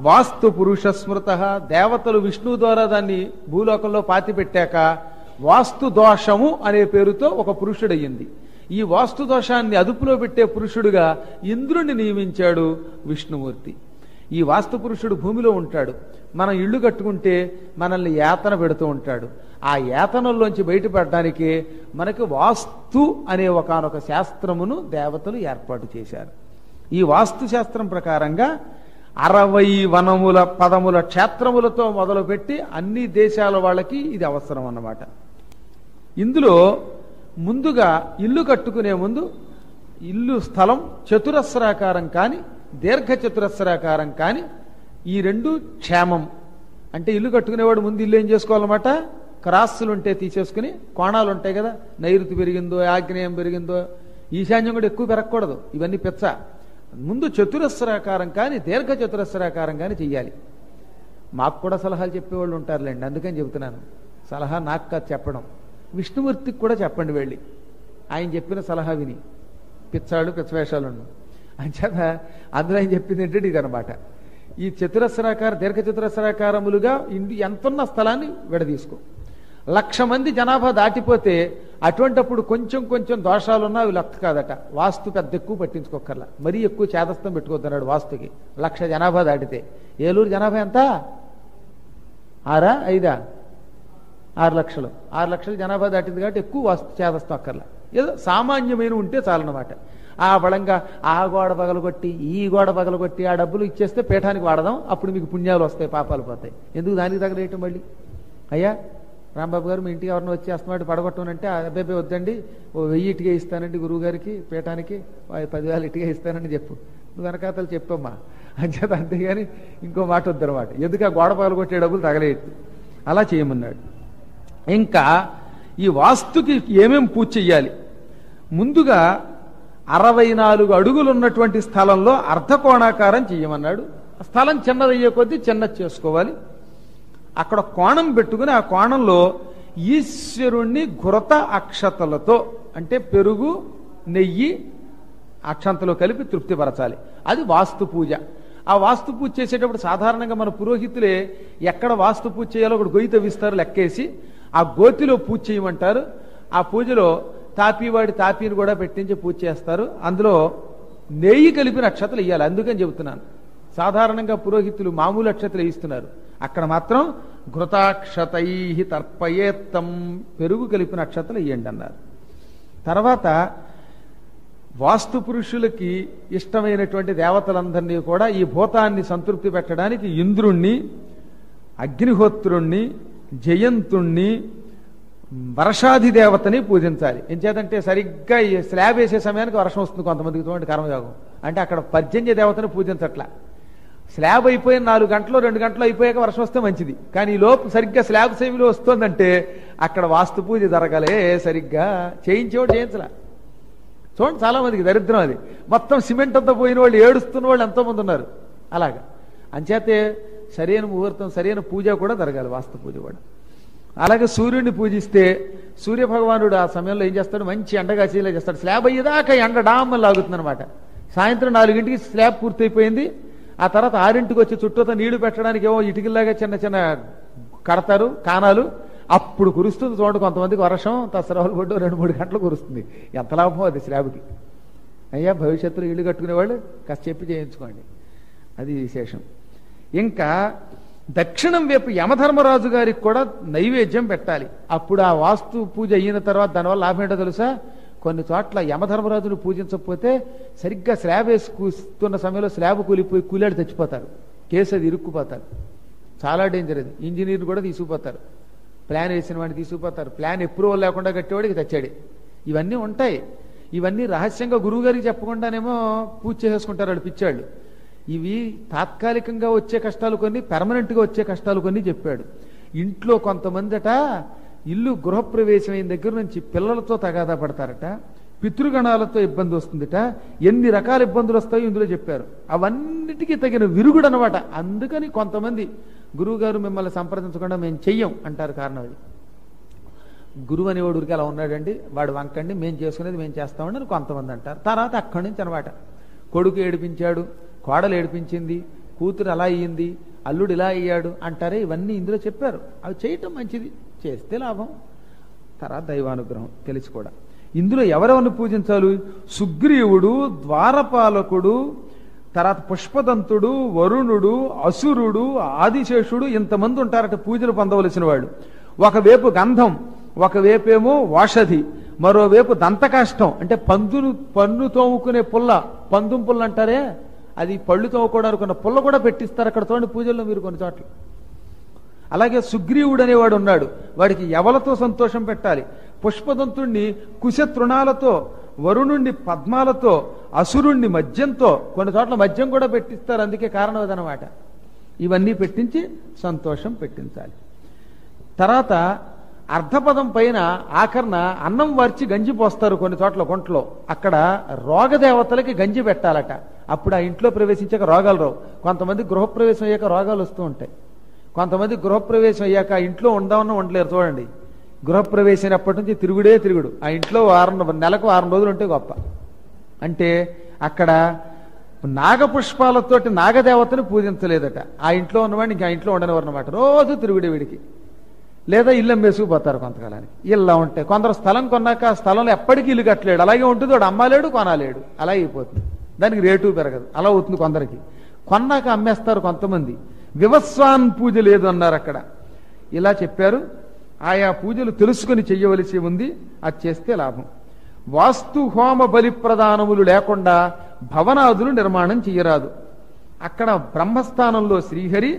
[SPEAKER 1] వాస్తు పురుష స్మృత. దేవతలు విష్ణువు ద్వారా దాన్ని భూలోకంలో పాతిపెట్టాక వాస్తు దోషము అనే పేరుతో ఒక పురుషుడయ్యింది. ఈ వాస్తు దోషాన్ని అదుపులో పెట్టే పురుషుడుగా ఇంద్రుణ్ణి నియమించాడు విష్ణుమూర్తి. ఈ వాస్తు పురుషుడు భూమిలో ఉంటాడు. మనం ఇళ్ళు కట్టుకుంటే మనల్ని యాతన పెడుతూ ఉంటాడు. ఆ యాతనల్లోంచి బయటపడడానికి మనకి వాస్తు అనే ఒకానొక శాస్త్రమును దేవతలు ఏర్పాటు చేశారు. ఈ వాస్తు శాస్త్రం ప్రకారంగా 60 వనముల పదముల క్షేత్రములతో మొదలుపెట్టి అన్ని దేశాల వాళ్ళకి ఇది అవసరం అన్నమాట. ఇందులో ముందుగా ఇల్లు కట్టుకునే ముందు ఇల్లు స్థలం చతురస్రాకారం కానీ, దీర్ఘ చతురస్రాకారం కానీ, ఈ రెండు క్షేమం. అంటే ఇల్లు కట్టుకునేవాడు ముందు ఇల్లు ఏం చేసుకోవాలన్నమాట, క్రాస్సులు ఉంటే తీసేసుకుని, కోణాలు ఉంటాయి కదా, నైరుతి పెరిగిందో ఆగ్నేయం పెరిగిందో ఈశాన్యం కూడా ఎక్కువ పెరగకూడదు, ఇవన్నీ పెచ్చ. ముందు చతురస్రాకారం కానీ దీర్ఘ చతురస్రాకారం కానీ చెయ్యాలి. మాకు కూడా సలహాలు చెప్పేవాళ్ళు ఉంటారులేండి, అందుకని చెబుతున్నాను. సలహా నాకు కాదు చెప్పడం, విష్ణుమూర్తికి కూడా చెప్పండి వెళ్ళి, ఆయన చెప్పిన సలహా విని. పిచ్చాడు పిచ్చవేషాలు అంచేత అందులో ఆయన చెప్పింది ఏంటంటే ఇదనమాట, ఈ చతురస్రాకార దీర్ఘ చతురస్రాకారములుగా ఎంతున్న స్థలాన్ని విడదీసుకో. 1,00,000 మంది జనాభా దాటిపోతే అటువంటప్పుడు కొంచెం కొంచెం దోషాలున్నా అవి లెక్క కాదట. వాస్తు పెద్ద ఎక్కువ పట్టించుకోకర్లా, మరీ ఎక్కువ చేదస్తం పెట్టుకోద్దన్నాడు వాస్తుకి. 1,00,000 జనాభా దాటితే. ఏలూరు జనాభా ఎంత? 6 5 6 లక్షలు. 6 లక్షల జనాభా దాటింది కాబట్టి ఎక్కువ వాస్తు చేదస్తం అక్కర్లా, ఏదో సామాన్యమైన ఉంటే చాలన్నమాట. ఆ బలంగా ఆ గోడ పగలగొట్టి ఈ గోడ పగలగొట్టి ఆ డబ్బులు ఇచ్చేస్తే పీఠానికి వాడదాం, అప్పుడు మీకు పుణ్యాలు వస్తాయి, పాపాలు పోతాయి. ఎందుకు దానికి తగలేయటం మళ్ళీ? అయ్యా రాంబాబు గారు మీ ఇంటికి ఎవరిని వచ్చి అస్తమాటి పడగొట్టనంటే, అబ్బాయి వద్దండి, 1000 ఇటుగా ఇస్తానండి గురువు గారికి పీఠానికి, 10,000 ఇటుగా ఇస్తానని చెప్పు. నువ్వు వెనకాతలు చెప్పమ్మా అంచేత, అంతేగాని ఇంకో మాట వద్దనమాట. ఎందుకు ఆ గోడ పగలగొట్టే డబ్బులు తగలేయద్దు, అలా చేయమన్నాడు. ఇంకా ఈ వాస్తుకి ఏమేం పూజ చెయ్యాలి? ముందుగా 64 అడుగులు ఉన్నటువంటి స్థలంలో అర్ధకోణాకారం చెయ్యమన్నాడు. స్థలం చిన్నదయ్యే కొద్దీ చిన్నది చేసుకోవాలి. అక్కడ కోణం పెట్టుకుని ఆ కోణంలో ఈశ్వరుణ్ణి ఘృత అక్షతలతో, అంటే పెరుగు నెయ్యి అక్షంతలో కలిపి తృప్తిపరచాలి. అది వాస్తు పూజ. ఆ వాస్తు పూజ చేసేటప్పుడు సాధారణంగా మన పురోహితులే ఎక్కడ వాస్తు పూజ చేయాలో ఒకటి గొయ్యి తవ్విస్తారు, లెక్కేసి ఆ గోతిలో పూజ చేయమంటారు. ఆ పూజలో తాపీవాడి తాపీని కూడా పెట్టించి పూజ చేస్తారు. అందులో నెయ్యి కలిపిన అక్షతలు ఇయ్యాలి. అందుకని చెబుతున్నాను, సాధారణంగా పురోహితులు మామూలు అక్షతలు ఇస్తున్నారు, అక్కడ మాత్రం ఘృతాక్షతై తర్పయేత్తం, పెరుగు కలిపిన అక్షతలు ఇయ్యండి అన్నారు. తర్వాత వాస్తు పురుషులకి ఇష్టమైనటువంటి దేవతలందరినీ కూడా ఈ భూతాన్ని సంతృప్తి పెట్టడానికి ఇంద్రుణ్ణి, అగ్నిహోత్రుణ్ణి, జయంతుణ్ణి, వర్షాధిదేవతని పూజించాలి. ఎంచేతంటే సరిగ్గా ఈ స్లాబ్ వేసే సమయానికి వర్షం వస్తుంది కొంతమందికి, చూడండి కర్మయోగం. అంటే అక్కడ పర్జన్య దేవతని పూజించట్లా. స్లాబ్ అయిపోయిన 4 గంటలు 2 గంటలు అయిపోయాక వర్షం వస్తే మంచిది, కానీ ఈ లోపు సరిగ్గా స్లాబ్ సేవిలో వస్తుందంటే అక్కడ వాస్తు పూజ జరగాలే, సరిగ్గా చేయించేవాడు చేయించలా. చూడండి చాలా మందికి దరిద్రం అది. మొత్తం సిమెంట్ అంతా పోయిన వాళ్ళు, ఏడుస్తున్న వాళ్ళు ఎంతో మంది ఉన్నారు. అలాగా అంచేతే సరైన ముహూర్తం, సరైన పూజ కూడా జరగాలి, వాస్తు పూజ కూడా. అలాగే సూర్యుడిని పూజిస్తే సూర్య భగవానుడు ఆ సమయంలో ఏం చేస్తాడు, మంచి ఎండగాచేలా చేస్తాడు. స్లాబ్ అయ్యేదాకా ఎండ డామ్మని లాగుతుంది అనమాట. సాయంత్రం 4ంటికి స్లాబ్ పూర్తయిపోయింది. ఆ తర్వాత 6ంటికి వచ్చి చుట్టూతో నీళ్లు పెట్టడానికి ఏమో ఇటుకల్లాగా చిన్న చిన్న కడతారు కానాలు, అప్పుడు కురుస్తుంది. చూడండి కొంతమందికి వర్షం తసరాలు పడ్డు 2-3 గంటలు కురుస్తుంది. ఎంత లాభం అది స్లాబ్కి. అయ్యా భవిష్యత్తులో ఇల్లు కట్టుకునేవాళ్ళు కాస్త చెప్పి చేయించుకోండి, అది విశేషం. ఇంకా దక్షిణం వైపు యమధర్మరాజు గారికి కూడా నైవేద్యం పెట్టాలి. అప్పుడు ఆ వాస్తు పూజ అయిన తర్వాత దానివల్ల లాభం ఏంటో తెలుసా? కొన్ని చోట్ల యమధర్మరాజును పూజించకపోతే సరిగ్గా స్లాబ్ వేసి కూస్తున్న సమయంలో స్లాబ్ కూలిపోయి కూలాడు చచ్చిపోతారు, కేసు అది ఇరుక్కుపోతారు. చాలా డేంజర్ అది. ఇంజనీర్ కూడా తీసుకుపోతారు, ప్లాన్ వేసిన వాడిని తీసుకుపోతారు, ప్లాన్ అప్రూవల్ లేకుండా కట్టేవాడికి తెచ్చాడు. ఇవన్నీ ఉంటాయి. ఇవన్నీ రహస్యంగా గురువు గారికి చెప్పకుండానేమో పూజ చేసేసుకుంటారు వాళ్ళు పిచ్చాళ్ళు. ఇవి తాత్కాలికంగా వచ్చే కష్టాలు కొన్ని, పెర్మనెంట్గా వచ్చే కష్టాలు కొన్ని చెప్పాడు. ఇంట్లో కొంతమందట ఇల్లు గృహప్రవేశం అయిన దగ్గర నుంచి పిల్లలతో తగాదా పడతారట, పితృగణాలతో ఇబ్బంది వస్తుందట, ఎన్ని రకాల ఇబ్బందులు వస్తాయో ఇందులో చెప్పారు. అవన్నిటికీ తగిన విరుగుడు అనమాట. అందుకని కొంతమంది గురువుగారు మిమ్మల్ని సంప్రదించకుండా మేము చెయ్యం అంటారు. కారణం అది, గురువు అనేవాడు ఊరికి అలా ఉన్నాడండి, వాడు వంకండి, మేము చేసుకునేది మేము చేస్తామండి అని కొంతమంది అంటారు. తర్వాత అక్కడి నుంచి అనమాట కొడుకు ఏడిపించాడు, కోడలు ఏడిపించింది, కూతురు అలా అయ్యింది, అల్లుడు ఇలా అయ్యాడు అంటారే. ఇవన్నీ ఇందులో చెప్పారు. అవి చేయటం మంచిది, చేస్తే లాభం. తర్వాత దైవానుగ్రహం తెలిసి కూడా. ఇందులో ఎవరెవరిని పూజించాలి? సుగ్రీవుడు, ద్వారపాలకుడు, తర్వాత పుష్పదంతుడు, వరుణుడు, అసురుడు, ఆదిశేషుడు, ఇంతమంది ఉంటారట పూజలు పొందవలసిన వాళ్ళు. ఒకవైపు గంధం, ఒకవైపేమో ఓషధి, మరోవైపు దంతకాష్టం అంటే పన్ను తోముకునే పుల్ల, పందుం పుల్ల అంటారే, అది పళ్ళు తోముకోవడానికి ఉన్న పుల్ల కూడా పెట్టిస్తారు అక్కడ. చూడండి పూజల్లో మీరు కొన్ని చోట్ల. అలాగే సుగ్రీవుడు అనేవాడు ఉన్నాడు, వాడికి యవలతో సంతోషం పెట్టాలి. పుష్పదంతుణ్ణి కుశతృణాలతో, వరుణుణ్ణి పద్మాలతో, అసురుణ్ణి మద్యంతో, కొన్ని చోట్ల మద్యం కూడా పెట్టిస్తారు, అందుకే కారణం అదనమాట. ఇవన్నీ పెట్టించి సంతోషం పెట్టించాలి. తర్వాత అర్ధపదం పైన ఆఖరణ అన్నం వార్చి గంజి పోస్తారు కొన్ని చోట్ల కొంట్లో. అక్కడ రోగదేవతలకి గంజి పెట్టాలట. అప్పుడు ఆ ఇంట్లో ప్రవేశించాక రోగాలు రావు. కొంతమంది గృహప్రవేశం అయ్యాక రోగాలు వస్తూ ఉంటాయి. కొంతమంది గృహప్రవేశం అయ్యాక ఇంట్లో ఉండవన్నా ఉండలేరు. చూడండి, గృహప్రవేశం అప్పటి నుంచి తిరుగుడే తిరుగుడు. ఆ ఇంట్లో నెలకు 6 రోజులు ఉంటే గొప్ప. అంటే అక్కడ నాగపుష్పాలతోటి నాగదేవతని పూజించలేదట. ఆ ఇంట్లో ఉన్నవాడిని ఇంకా ఇంట్లో ఉండనివారన్నమాట. రోజు తిరుగుడే వీడికి. లేదా ఇల్లు అమ్మేసుకుపోతారు కొంతకాలానికి. ఇలా ఉంటాయి. కొందరు స్థలం కొన్నాక ఆ స్థలంలో ఎప్పటికీ ఇల్లు కట్టలేడు. అలాగే ఉంటుంది. వాడు అమ్మలేడు, కొనలేడు. అలా అయిపోతుంది. దానికి రేటు పెరగదు. అలా అవుతుంది కొందరికి. కొన్నాక అమ్మేస్తారు కొంతమంది. వివస్వాన్ పూజ లేదు అన్నారు అక్కడ. ఇలా చెప్పారు. ఆయా పూజలు తెలుసుకుని చెయ్యవలసి ఉంది. అది చేస్తే లాభం. వాస్తు హోమ బలి ప్రదానములు లేకుండా భవనాదులు నిర్మాణం చెయ్యరాదు. అక్కడ బ్రహ్మస్థానంలో శ్రీహరి,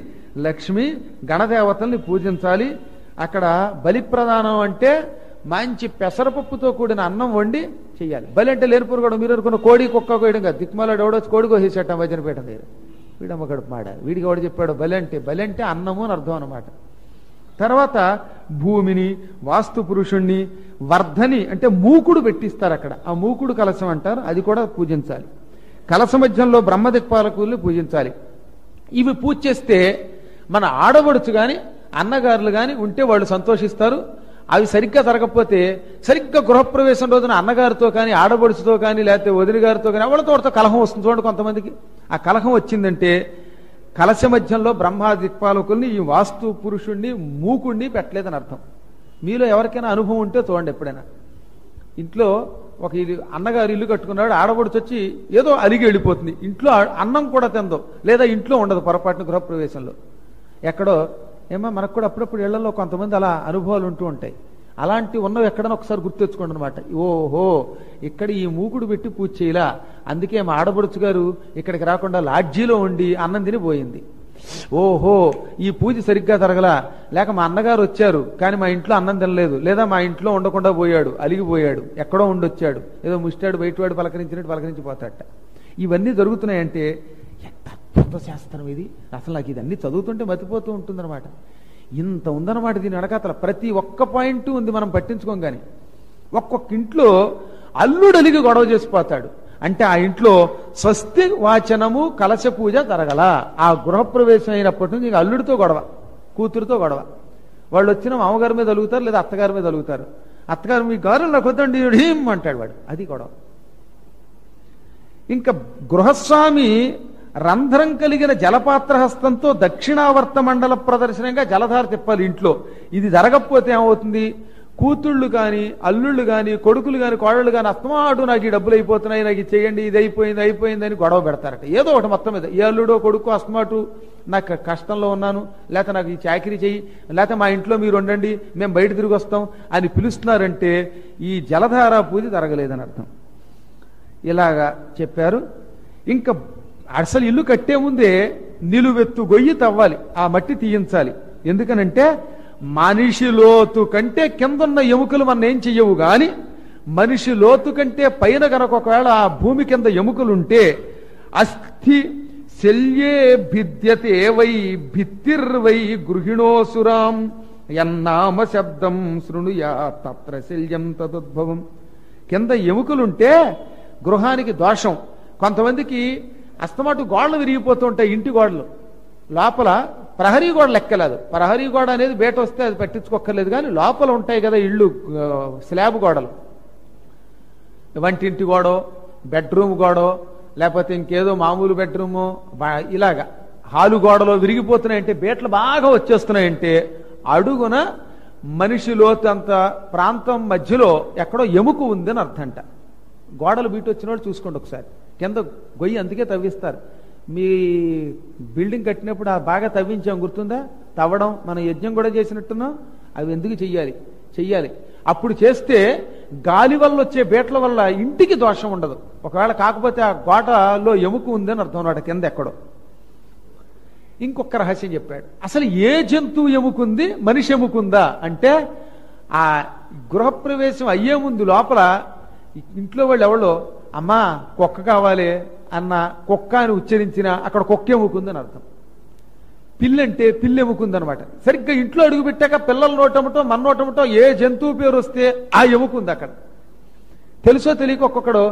[SPEAKER 1] లక్ష్మి, గణదేవతల్ని పూజించాలి. అక్కడ బలి ప్రదానం అంటే మంచి పెసరపప్పుతో కూడిన అన్నం వండి చెయ్యాలి. బలి అంటే లేనిపోరు కూడా మీరు అనుకున్న కోడి కుక్క కోయడం కాదు. దిక్మాలాడు ఎవడొచ్చి కోడి కోసేసట వజనపేట దగ్గర. వీడమ్మ గడుపు మాట. వీడికి ఎవడు చెప్పాడు బలి అంటే అన్నము అని అర్థం అనమాట. తర్వాత భూమిని, వాస్తు పురుషుణ్ణి, వర్ధని అంటే మూకుడు పెట్టిస్తారు అక్కడ. ఆ మూకుడు కలశం అంటారు. అది కూడా పూజించాలి. కలశ మధ్యంలో బ్రహ్మదిక్పాలకుల్ని పూజించాలి. ఇవి పూజ చేస్తే మన ఆడబడుచు గాని అన్నగారులు గాని ఉంటే వాళ్ళు సంతోషిస్తారు. అవి సరిగ్గా జరగకపోతే సరిగ్గా గృహప్రవేశం రోజున అన్నగారితో కానీ ఆడబడుచుతో కానీ లేకపోతే వదిలి గారితో కానీ ఎవరితో కలహం వస్తుంది. చూడండి కొంతమందికి. ఆ కలహం వచ్చిందంటే కలశ మధ్యంలో బ్రహ్మ దిక్పాలకుల్ని, ఈ వాస్తు పురుషుణ్ణి, మూకుణ్ణి పెట్టలేదని అర్థం. మీలో ఎవరికైనా అనుభవం ఉంటే చూడండి. ఎప్పుడైనా ఇంట్లో ఒక అన్నగారు ఇల్లు కట్టుకున్నాడు. ఆడబడుచు వచ్చి ఏదో అలిగి వెళ్ళిపోతుంది. ఇంట్లో అన్నం కూడా తిందో, లేదా ఇంట్లో ఉండదు పొరపాటున గృహప్రవేశంలో. ఎక్కడో ఏమో మనకు కూడా అప్పుడప్పుడు ఇళ్లలో కొంతమంది అలా అనుభవాలు ఉంటూ ఉంటాయి. అలాంటి ఉన్నవి ఎక్కడైనా ఒకసారి గుర్తు తెచ్చుకోండి అనమాట. ఓహో, ఇక్కడ ఈ మూకుడు పెట్టి పూజ చేయలా, అందుకే మా ఆడబడుచు గారు ఇక్కడికి రాకుండా లాడ్జీలో ఉండి అన్నం తిని పోయింది. ఓహో, ఈ పూజ సరిగ్గా జరగలా, లేక మా అన్నగారు వచ్చారు కానీ మా ఇంట్లో అన్నం తినలేదు, లేదా మా ఇంట్లో ఉండకుండా పోయాడు, అలిగిపోయాడు, ఎక్కడో ఉండొచ్చాడు, ఏదో ముష్టాడు బయటవాడు పలకరించినట్టు పలకరించిపోతాడట. ఇవన్నీ జరుగుతున్నాయంటే ఎంత అద్భుత శాస్త్రం ఇది. అసలు నాకు ఇదన్నీ చదువుతుంటే మతిపోతూ ఉంటుందన్నమాట. ఇంత ఉందన్నమాట దీని వెనకాతల. ప్రతి ఒక్క పాయింట్ ఉంది, మనం పట్టించుకోం. కానీ ఒక్కొక్క ఇంట్లో అల్లుడలిగి గొడవ చేసిపోతాడు. అంటే ఆ ఇంట్లో స్వస్తి వాచనము కలశ పూజ జరగల. ఆ గృహప్రవేశం అయినప్పటి నుంచి అల్లుడితో గొడవ, కూతురుతో గొడవ. వాళ్ళు వచ్చిన మామగారి మీద అలుగుతారు, లేదా అత్తగారి మీద అలుగుతారు. అత్తగారు మీ గారు నాకు వద్దండి హీం అంటాడు వాడు. అది గొడవ. ఇంకా గృహస్వామి రంధ్రం కలిగిన జలపాత్ర హస్తంతో దక్షిణావర్త మండల ప్రదర్శనంగా జలధార తిప్పాలి ఇంట్లో. ఇది జరగకపోతే ఏమవుతుంది? కూతుళ్ళు కానీ, అల్లుళ్ళు కానీ, కొడుకులు కానీ, కోడళ్ళు కానీ అస్తమాటు నాకు ఈ డబ్బులు అయిపోతున్నాయి, నాకు ఇది చేయండి, ఇది అయిపోయింది అని గొడవ పెడతారట. ఏదో ఒకటి మొత్తం మీద. ఏ అల్లుడో కొడుకు అస్తమాటు నాకు కష్టంలో ఉన్నాను, లేకపోతే నాకు ఈ చాకరీ చెయ్యి, లేకపోతే మా ఇంట్లో మీరు ఉండండి, మేము బయట తిరిగి వస్తాం అని పిలుస్తున్నారంటే ఈ జలధార పూజ జరగలేదని అర్థం. ఇలాగా చెప్పారు. ఇంకా అసలు ఇల్లు కట్టే ముందే నిలువెత్తు గొయ్యి తవ్వాలి, ఆ మట్టి తీయించాలి. ఎందుకనంటే మనిషి లోతు కంటే కిందన్న ఎముకలు మన ఏం చెయ్యవు. గాని మనిషి లోతు కంటే పైన కనుక ఒకవేళ ఆ భూమి కింద ఎముకలుంటే అస్థి శల్యే భిద్యతే వై భిత్తిర్వై గృహిణోసురాం యన్నామ శబ్దం శృణుయా తత్ర శల్యం తదుద్భవం. కింద ఎముకలుంటే గృహానికి దోషం. కొంతమందికి అస్తమాటు గోడలు విరిగిపోతూ ఉంటాయి. ఇంటి గోడలు లోపల ప్రహరీ గోడ లెక్కలేదు. ప్రహరీ గోడ అనేది బయట వస్తే అది పట్టించుకోక్కర్లేదు. కానీ లోపల ఉంటాయి కదా ఇళ్ళు స్లాబ్ గోడలు, వంటింటి గోడో, బెడ్రూమ్ గోడో, లేకపోతే ఇంకేదో మామూలు బెడ్రూమో, ఇలాగా హాలు గోడలో విరిగిపోతున్నాయంటే, బేట్లు బాగా వచ్చేస్తున్నాయంటే అడుగున మనిషి లోతంత ప్రాంతం మధ్యలో ఎక్కడో ఎముక ఉందని అర్థంట. గోడలు బీటు వచ్చిన వాళ్ళు చూసుకోండి ఒకసారి. కింద గొయ్యి అందుకే తవ్విస్తారు. మీ బిల్డింగ్ కట్టినప్పుడు ఆ బాగా తవ్వించాం గుర్తుందా? తవ్వడం మనం యజ్ఞం కూడా చేసినట్టున్నాం. అవి ఎందుకు చెయ్యాలి. అప్పుడు చేస్తే గాలి వల్ల వచ్చే బేట్ల వల్ల ఇంటికి దోషం ఉండదు. ఒకవేళ కాకపోతే ఆ గోడలో ఎముక ఉందని అర్థం అన్నమాట కింద ఎక్కడో. ఇంకొక రహస్యం చెప్పాడు. అసలు ఏ జంతువు ఎముకుంది, మనిషి ఎముకుందా అంటే ఆ గృహప్రవేశం అయ్యే ముందు లోపల ఇంట్లో వాళ్ళు ఎవరో అమ్మా కుక్క కావాలి అన్న కుక్క అని ఉచ్చరించిన అక్కడ కుక్క ఎముకుందని అర్థం. పిల్లి అంటే పిల్లి ఎముకుందనమాట. సరిగ్గా ఇంట్లో అడుగు పెట్టాక పిల్లల నోటముటో మన నోటముటో ఏ జంతువు పేరు వస్తే ఆ ఎముకుంది అక్కడ. తెలుసో తెలియక ఒక్కొక్కడు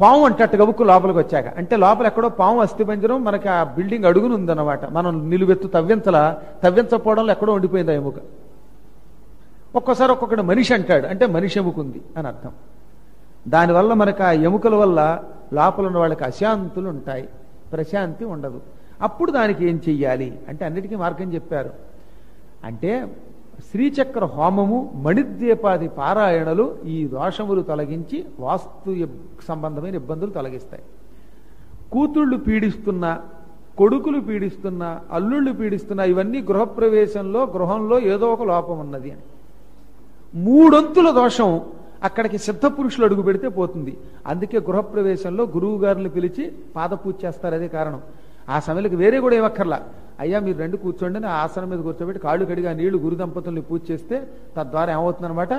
[SPEAKER 1] పాము అంటట్టు గబుక్కు లోపలికి వచ్చాక, అంటే లోపల ఎక్కడో పాము అస్థిపంజరం మనకి ఆ బిల్డింగ్ అడుగును ఉందన్నమాట. మనం నిలువెత్తు తవ్వించపోవడంలో ఎక్కడో ఉండిపోయింది ఆ ఎముక. ఒక్కోసారి ఒక్కొక్కడు మనిషి అంటాడు, అంటే మనిషి ఎముకుంది అని అర్థం. దానివల్ల మనకు ఆ ఎముకల వల్ల లోపల ఉన్న వాళ్ళకి అశాంతులు ఉంటాయి, ప్రశాంతి ఉండదు. అప్పుడు దానికి ఏం చెయ్యాలి అంటే అన్నిటికీ మార్గం చెప్పారు. అంటే శ్రీచక్ర హోమము, మణిద్వీపాది పారాయణలు ఈ దోషములు తొలగించి వాస్తు సంబంధమైన ఇబ్బందులు తొలగిస్తాయి. కూతుళ్ళు పీడిస్తున్నా, కొడుకులు పీడిస్తున్నా, అల్లుళ్ళు పీడిస్తున్నా, ఇవన్నీ గృహప్రవేశంలో గృహంలో ఏదో ఒక లోపం ఉన్నది అని. 3 అంతుల దోషం అక్కడికి సిద్ధ పురుషులు అడుగు పెడితే పోతుంది. అందుకే గృహప్రవేశంలో గురువు గారిని పిలిచి పాదపూజ చేస్తారు, అదే కారణం. ఆ సమయంలోకి వేరే కూడా ఏమక్కర్లా, అయ్యా మీరు 2 కూర్చోండి అని ఆసనం మీద కూర్చోబెట్టి కాళ్ళు కడిగి ఆ నీళ్లు గురు దంపతుల్ని పూజ చేస్తే తద్వారా ఏమవుతుందనమాట,